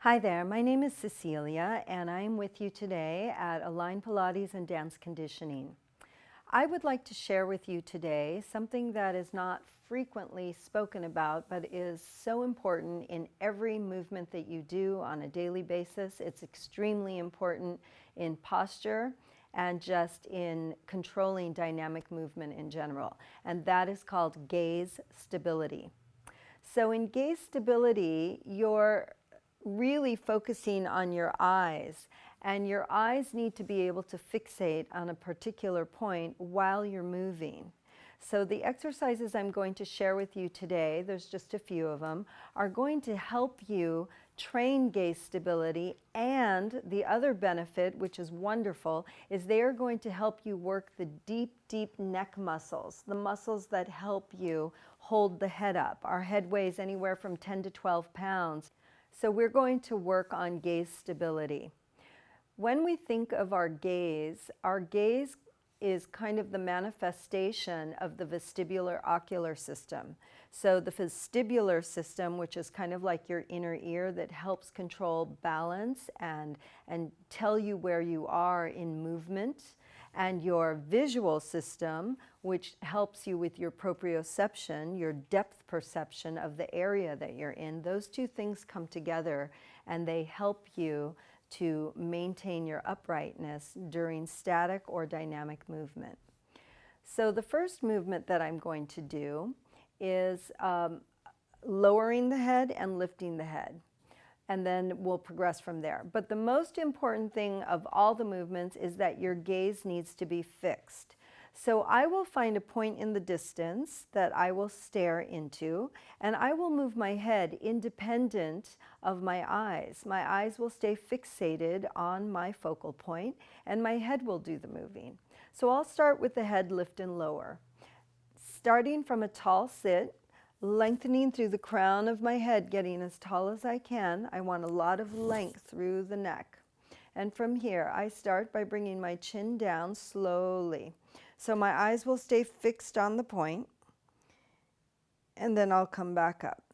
Hi there, my name is Cecilia and I'm with you today at Align Pilates and Dance Conditioning. I would like to share with you today something that is not frequently spoken about but is so important in every movement that you do on a daily basis. It's extremely important in posture and just in controlling dynamic movement in general, and that is called gaze stability. So in gaze stability, you're really focusing on your eyes, and your eyes need to be able to fixate on a particular point while you're moving. So the exercises I'm going to share with you today, there's just a few of them, are going to help you train gaze stability, and the other benefit, which is wonderful, is they are going to help you work the deep neck muscles, the muscles that help you hold the head up. Our head weighs anywhere from 10 to 12 pounds. So we're going to work on gaze stability. When we think of our gaze is kind of the manifestation of the vestibular ocular system. So the vestibular system, which is kind of like your inner ear that helps control balance and tell you where you are in movement, and your visual system, which helps you with your proprioception, your depth perception of the area that you're in. Those two things come together and they help you to maintain your uprightness during static or dynamic movement. So the first movement that I'm going to do is lowering the head and lifting the head, and then we'll progress from there. But the most important thing of all the movements is that your gaze needs to be fixed. So I will find a point in the distance that I will stare into, and I will move my head independent of my eyes. My eyes will stay fixated on my focal point, and my head will do the moving. So I'll start with the head lift and lower. Starting from a tall sit, lengthening through the crown of my head, getting as tall as I can. I want a lot of length through the neck. And from here, I start by bringing my chin down slowly. So my eyes will stay fixed on the point, and then I'll come back up.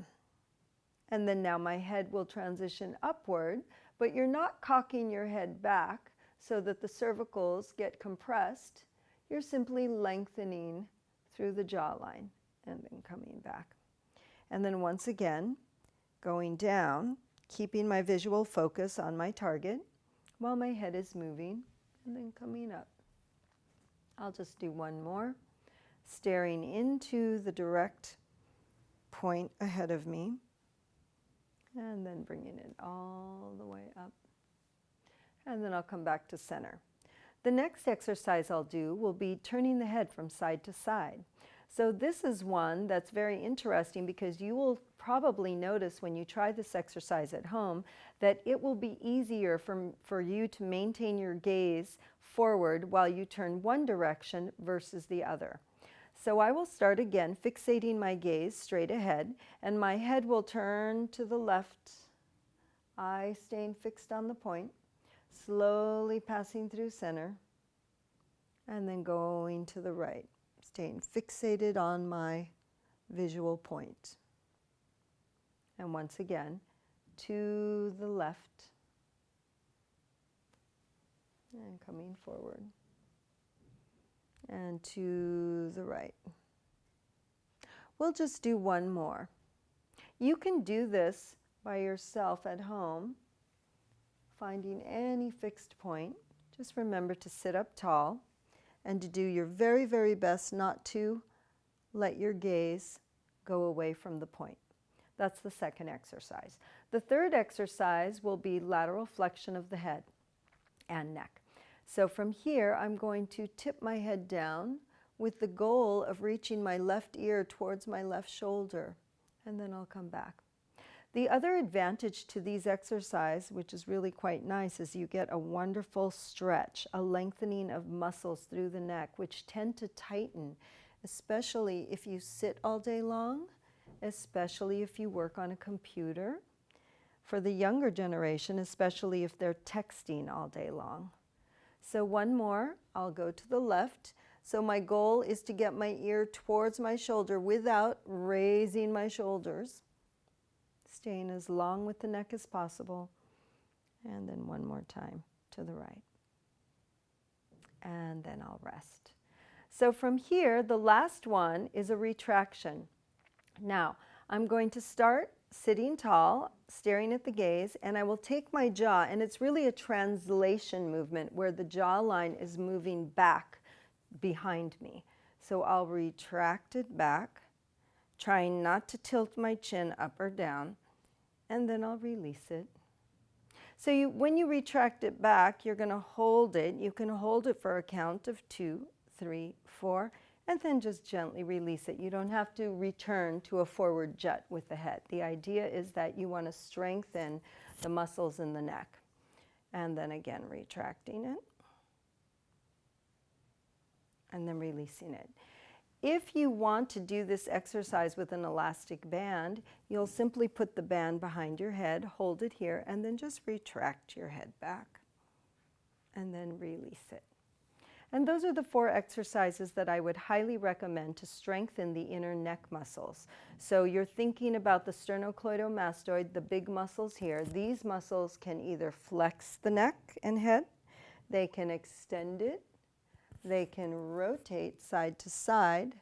And then now my head will transition upward, but you're not cocking your head back so that the cervicals get compressed. You're simply lengthening through the jawline and then coming back. And then once again, going down, keeping my visual focus on my target while my head is moving, and then coming up. I'll just do one more, staring into the direct point ahead of me, and then bringing it all the way up. And then I'll come back to center. The next exercise I'll do will be turning the head from side to side. So this is one that's very interesting because you will probably notice when you try this exercise at home that it will be easier for you to maintain your gaze forward while you turn one direction versus the other. So I will start again, fixating my gaze straight ahead, and my head will turn to the left, eye staying fixed on the point, slowly passing through center, and then going to the right, staying fixated on my visual point. And once again, to the left, and coming forward, and to the right. We'll just do one more. You can do this by yourself at home, finding any fixed point. Just remember to sit up tall and to do your very best not to let your gaze go away from the point. That's the second exercise. The third exercise will be lateral flexion of the head and neck. So from here, I'm going to tip my head down with the goal of reaching my left ear towards my left shoulder, and then I'll come back. The other advantage to these exercises, which is really quite nice, is you get a wonderful stretch, a lengthening of muscles through the neck, which tend to tighten, especially if you sit all day long, especially if you work on a computer. For the younger generation, especially if they're texting all day long. So one more, I'll go to the left. So my goal is to get my ear towards my shoulder without raising my shoulders. Staying as long with the neck as possible. And then one more time to the right. And then I'll rest. So from here, the last one is a retraction. Now, I'm going to start sitting tall, staring at the gaze, and I will take my jaw, and it's really a translation movement where the jawline is moving back behind me. So I'll retract it back, trying not to tilt my chin up or down, and then I'll release it. So when you retract it back, you're going to hold it. You can hold it for a count of 2, 3, 4, and then just gently release it. You don't have to return to a forward jut with the head. The idea is that you want to strengthen the muscles in the neck. And then again, retracting it. And then releasing it. If you want to do this exercise with an elastic band, you'll simply put the band behind your head, hold it here, and then just retract your head back. And then release it. And those are the 4 exercises that I would highly recommend to strengthen the inner neck muscles. So you're thinking about the sternocleidomastoid, the big muscles here. These muscles can either flex the neck and head, they can extend it, they can rotate side to side,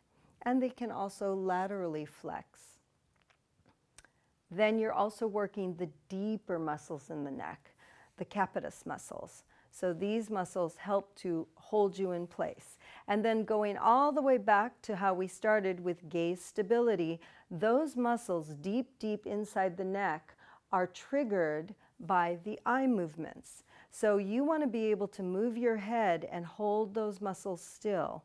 and they can also laterally flex. Then you're also working the deeper muscles in the neck, the capitis muscles. So these muscles help to hold you in place. And then going all the way back to how we started with gaze stability, those muscles deep, deep inside the neck are triggered by the eye movements. So you want to be able to move your head and hold those muscles still.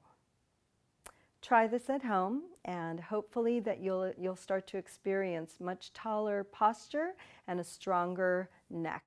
Try this at home, and hopefully that you'll start to experience much taller posture and a stronger neck.